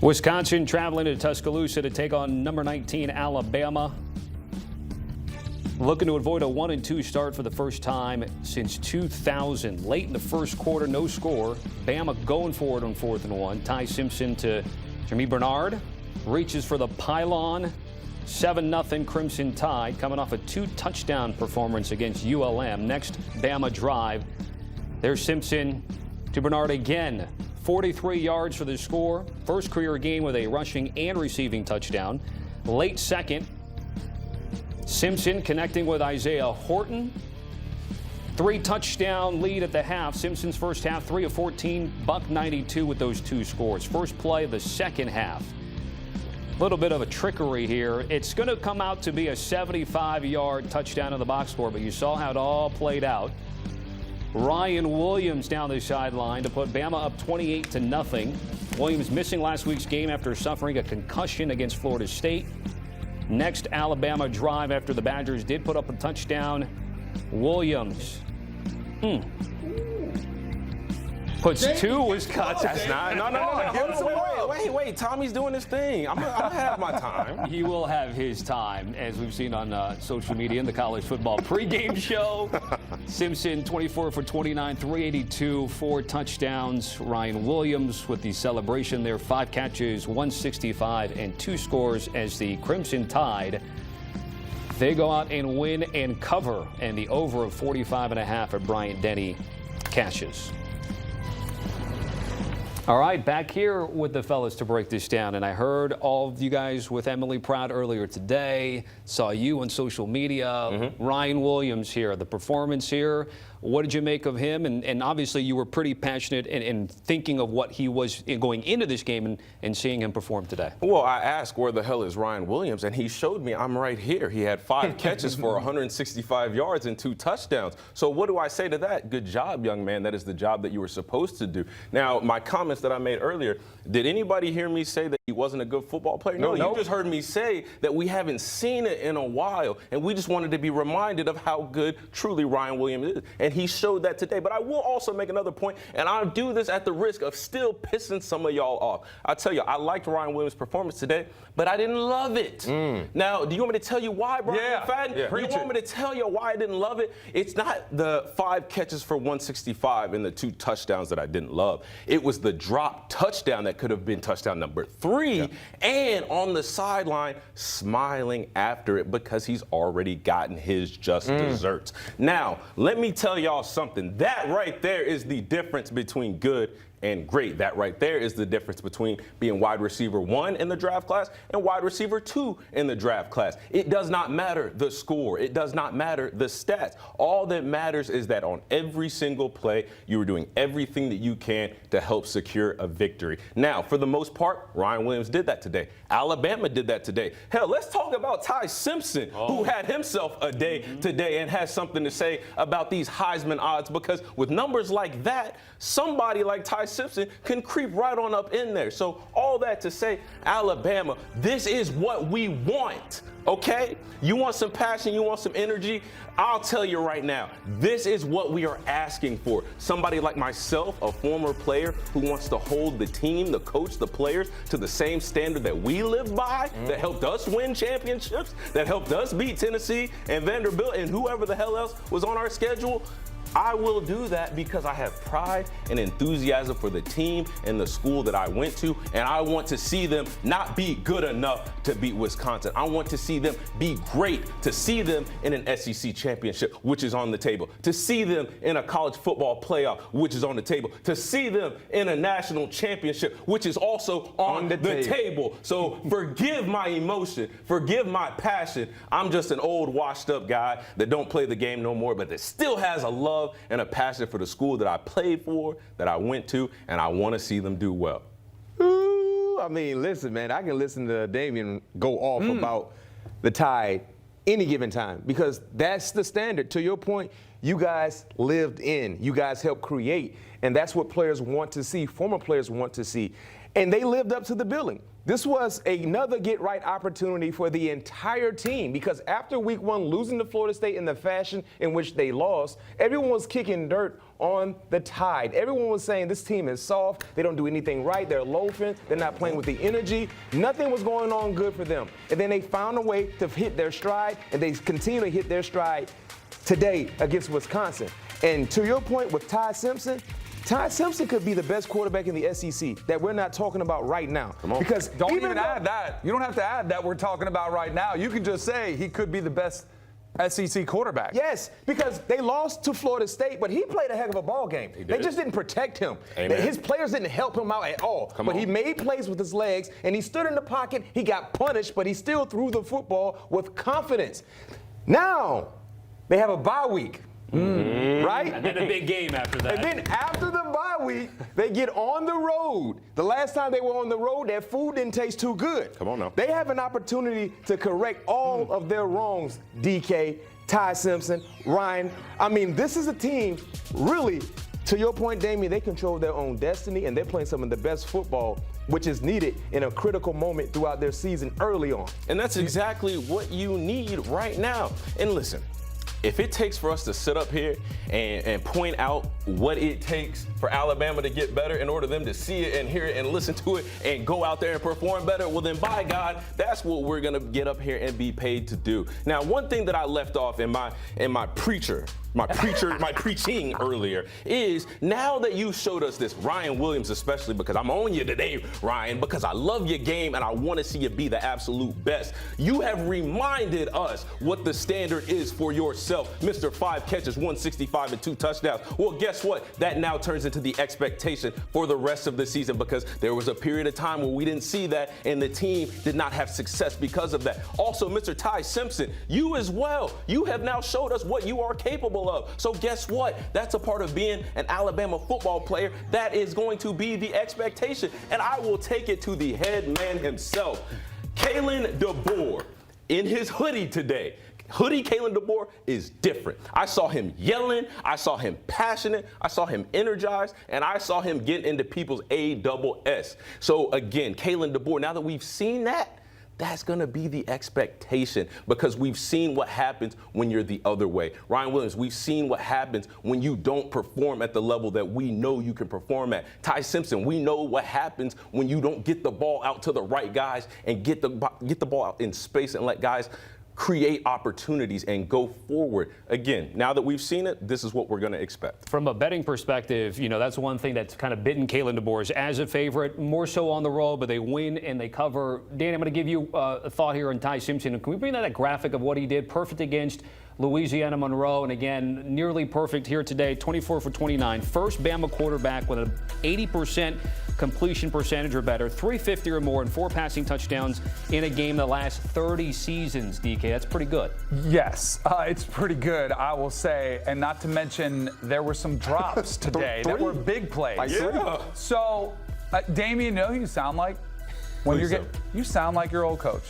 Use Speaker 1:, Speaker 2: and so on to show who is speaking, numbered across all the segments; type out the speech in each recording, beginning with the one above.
Speaker 1: Wisconsin traveling to Tuscaloosa to take on number 19 Alabama. Looking to avoid a 1-2 start for the first time since 2000. Late in the first quarter, no score. Bama going for it on 4th and 1. Ty Simpson to Jimmy Bernard. Reaches for the pylon. 7-0 Crimson Tide coming off a 2-touchdown performance against ULM. Next Bama drive. There's Simpson to Bernard again. 43 yards for the score. First career game with a rushing and receiving touchdown. Late second. Simpson connecting with Isaiah Horton. 3-touchdown lead at the half. Simpson's first half, 3 of 14, $192 with those 2 scores. First play of the second half. A little bit of a trickery here. It's going to come out to be a 75-yard touchdown in the box score, but you saw how it all played out. Ryan Williams down the sideline to put Bama up 28-0. Williams missing last week's game after suffering a concussion against Florida State. Next Alabama drive after the Badgers did put up a touchdown. Williams puts 2 Wisconsin.
Speaker 2: That's not. No. Wait. Tommy's doing his thing. I'm gonna have my time.
Speaker 1: He will have his time, as we've seen on social media in the college football pregame show. Simpson 24 for 29, 382, 4 touchdowns. Ryan Williams with the celebration there, 5 catches, 165, and 2 scores as the Crimson Tide. They go out and win and cover, and the over of 45.5 at Bryant Denny cashes. All right, back here with the fellas to break this down. And I heard all of you guys with Emily Proud earlier today, saw you on social media. Ryan Williams here, the performance here. What did you make of him? And obviously you were pretty passionate in thinking of what he was going into this game and seeing him perform today.
Speaker 2: Well, I asked where the hell is Ryan Williams, and he showed me I'm right here. He had 5 catches for 165 yards and 2 touchdowns. So what do I say to that? Good job, young man. That is the job that you were supposed to do. Now, my comments that I made earlier, did anybody hear me say that he wasn't a good football player? No, you just heard me say that we haven't seen it in a while, and we just wanted to be reminded of how good truly Ryan Williams is. And he showed that today. But I will also make another point, and I'll do this at the risk of still pissing some of y'all off. I'll tell you, I liked Ryan Williams' performance today, but I didn't love it. Now, do you want me to tell you why, Bryant McFadden?
Speaker 3: Yeah.
Speaker 2: You want me to tell you why I didn't love it? It's not the 5 catches for 165 and the 2 touchdowns that I didn't love. It was the drop touchdown that could have been touchdown number 3, and on the sideline smiling after it because he's already gotten his just desserts. Now, let me tell y'all something. That right there is the difference between good and great. That right there is the difference between being wide receiver 1 in the draft class and wide receiver 2 in the draft class. It does not matter the score. It does not matter the stats. All that matters is that on every single play, you were doing everything that you can to help secure a victory. Now, for the most part, Ryan Williams did that today. Alabama did that today. Hell, let's talk about Ty Simpson, who had himself a day today and has something to say about these Heisman odds, because with numbers like that, somebody like Ty Simpson can creep right on up in there. So all that to say, Alabama, this is what we want, okay? You want some passion, you want some energy? I'll tell you right now, this is what we are asking for. Somebody like myself, a former player who wants to hold the team, the coach, the players to the same standard that we live by, that helped us win championships, that helped us beat Tennessee and Vanderbilt and whoever the hell else was on our schedule. I will do that because I have pride and enthusiasm for the team and the school that I went to, and I want to see them not be good enough to beat Wisconsin. I want to see them be great, to see them in an SEC championship, which is on the table, to see them in a college football playoff, which is on the table, to see them in a national championship, which is also on the table. So forgive my emotion, forgive my passion. I'm just an old washed up guy that don't play the game no more, but that still has a love and a passion for the school that I played for, that I went to, and I want to see them do well.
Speaker 3: Ooh, I mean, listen, man, I can listen to Damien go off about the Tide any given time, because that's the standard. To your point, you guys lived in, you guys helped create, and that's what players want to see, former players want to see. And they lived up to the billing. This was another get-right opportunity for the entire team, because after week 1, losing to Florida State in the fashion in which they lost, everyone was kicking dirt on the Tide. Everyone was saying this team is soft. They don't do anything right. They're loafing. They're not playing with the energy. Nothing was going on good for them. And then they found a way to hit their stride, and they continue to hit their stride today against Wisconsin. And to your point with Ty Simpson could be the best quarterback in the SEC that we're not talking about right now.
Speaker 2: Come on.
Speaker 3: Because
Speaker 4: Don't even add that. You don't have to add that we're talking about right now. You can just say he could be the best SEC quarterback.
Speaker 3: Yes, because they lost to Florida State, but he played a heck of a ball game. They just didn't protect him.
Speaker 2: Amen.
Speaker 3: His players didn't help him out at all. But he made plays with his legs, and he stood in the pocket. He got punished, but he still threw the football with confidence. Now, they have a bye week. Right?
Speaker 1: And then a big game after that.
Speaker 3: And then after the bye week, they get on the road. The last time they were on the road, their food didn't taste too good.
Speaker 2: Come on now.
Speaker 3: They have an opportunity to correct all of their wrongs, DK, Ty Simpson, Ryan. I mean, this is a team, really, to your point, Damien, they control their own destiny, and they're playing some of the best football, which is needed in a critical moment throughout their season early on.
Speaker 2: And that's exactly what you need right now. And listen, if it takes for us to sit up here and point out what it takes for Alabama to get better in order for them to see it and hear it and listen to it and go out there and perform better, well then by God, that's what we're gonna get up here and be paid to do. Now, one thing that I left off in my preaching earlier is now that you showed us this, Ryan Williams especially, because I'm on you today, Ryan, because I love your game and I want to see you be the absolute best. You have reminded us what the standard is for yourself. Mr. 5 catches, 165 and 2 touchdowns. Well, guess what? That now turns into the expectation for the rest of the season because there was a period of time where we didn't see that and the team did not have success because of that. Also, Mr. Ty Simpson, you as well. You have now showed us what you are capable of. So guess what? That's a part of being an Alabama football player. That is going to be the expectation. And I will take it to the head man himself, Kalen DeBoer, in his hoodie today. Kalen DeBoer is different. I saw him yelling, I saw him passionate, I saw him energized, and I saw him get into people's ASS. So again, Kalen DeBoer, now that we've seen that, that's going to be the expectation because we've seen what happens when you're the other way. Ryan Williams, we've seen what happens when you don't perform at the level that we know you can perform at. Ty Simpson, we know what happens when you don't get the ball out to the right guys and get the ball out in space and let guys create opportunities and go forward. Again, now that we've seen it, this is what we're going to expect.
Speaker 1: From a betting perspective, you know, that's one thing that's kind of bitten Kalen DeBoer as a favorite, more so on the road, but they win and they cover. Dan, I'm going to give you a thought here on Ty Simpson. Can we bring that graphic of what he did? Perfect against Louisiana Monroe, and again, nearly perfect here today, 24 for 29. First Bama quarterback with an 80% completion percentage or better, 350 or more, and 4 passing touchdowns in a game that lasts 30 seasons, DK. That's pretty good.
Speaker 4: Yes, it's pretty good, I will say. And not to mention, there were some drops today that were big plays.
Speaker 2: Yeah.
Speaker 4: So, Damien, you know who you sound like? You sound like your old coach.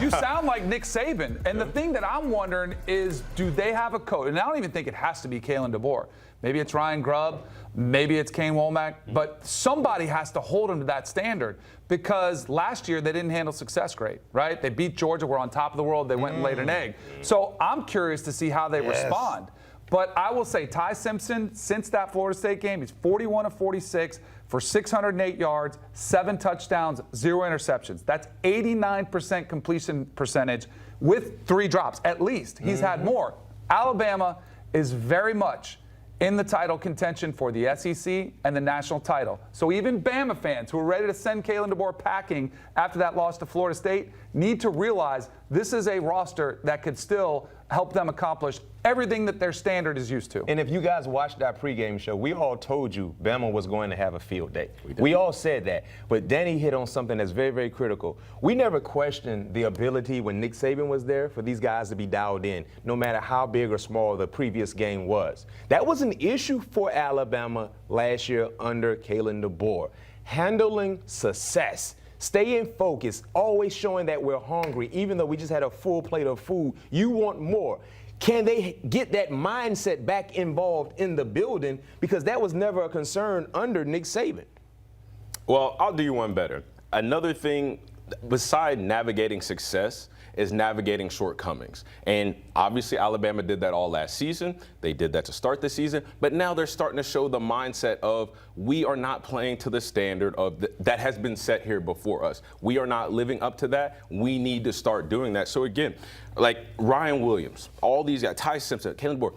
Speaker 4: You sound like Nick Saban. And the thing that I'm wondering is, do they have a coach? And I don't even think it has to be Kalen DeBoer. Maybe it's Ryan Grubb. Maybe it's Kane Womack. But somebody has to hold him to that standard because last year they didn't handle success great, right? They beat Georgia. We're on top of the world. They went and laid an egg. So I'm curious to see how they respond. But I will say Ty Simpson, since that Florida State game, he's 41 of 46 for 608 yards, 7 touchdowns, 0 interceptions. That's 89% completion percentage with 3 drops, at least. He's had more. Alabama is very much in the title contention for the SEC and the national title. So even Bama fans who are ready to send Kalen DeBoer packing after that loss to Florida State need to realize this is a roster that could still help them accomplish everything that their standard is used to.
Speaker 3: And if you guys watched our pregame show, we all told you Bama was going to have a field day. We all said that. But Danny hit on something that's very, very critical. We never questioned the ability when Nick Saban was there for these guys to be dialed in, no matter how big or small the previous game was. That was an issue for Alabama last year under Kalen DeBoer. Handling success. Staying focused, always showing that we're hungry, even though we just had a full plate of food. You want more. Can they get that mindset back involved in the building? Because that was never a concern under Nick Saban.
Speaker 2: Well, I'll do you one better. Another thing beside navigating success, is navigating shortcomings. And obviously Alabama did that all last season. They did that to start the season, but now they're starting to show the mindset of we are not playing to the standard of that has been set here before us. We are not living up to that. We need to start doing that. So again, like Ryan Williams, all these guys, Ty Simpson, Kanell Board,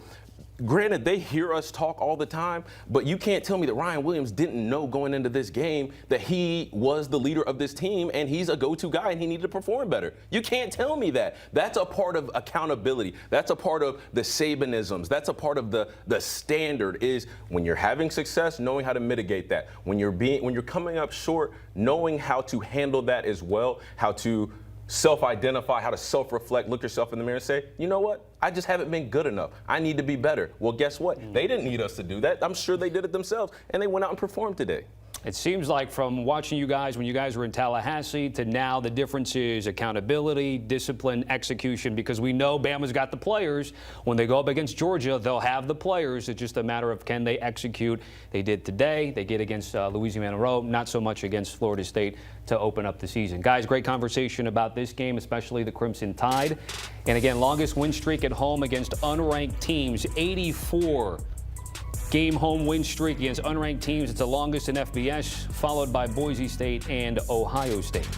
Speaker 2: granted, they hear us talk all the time, but you can't tell me that Ryan Williams didn't know going into this game that he was the leader of this team and he's a go-to guy and he needed to perform better. You can't tell me that. That's a part of accountability. That's a part of the Sabanisms. That's a part of the standard is when you're having success, knowing how to mitigate that. When you're coming up short, knowing how to handle that as well, how to self-identify, how to self-reflect, look yourself in the mirror and say, you know what? I just haven't been good enough. I need to be better. Well, guess what? They didn't need us to do that. I'm sure they did it themselves, and they went out and performed today.
Speaker 1: It seems like from watching you guys when you guys were in Tallahassee to now the difference is accountability, discipline, execution, because we know Bama's got the players. When they go up against Georgia, they'll have the players. It's just a matter of can they execute. They did today. They did against Louisiana Monroe, not so much against Florida State to open up the season. Guys, great conversation about this game, especially the Crimson Tide. And again, longest win streak at home against unranked teams, 84 game home win streak against unranked teams. It's the longest in FBS, followed by Boise State and Ohio State.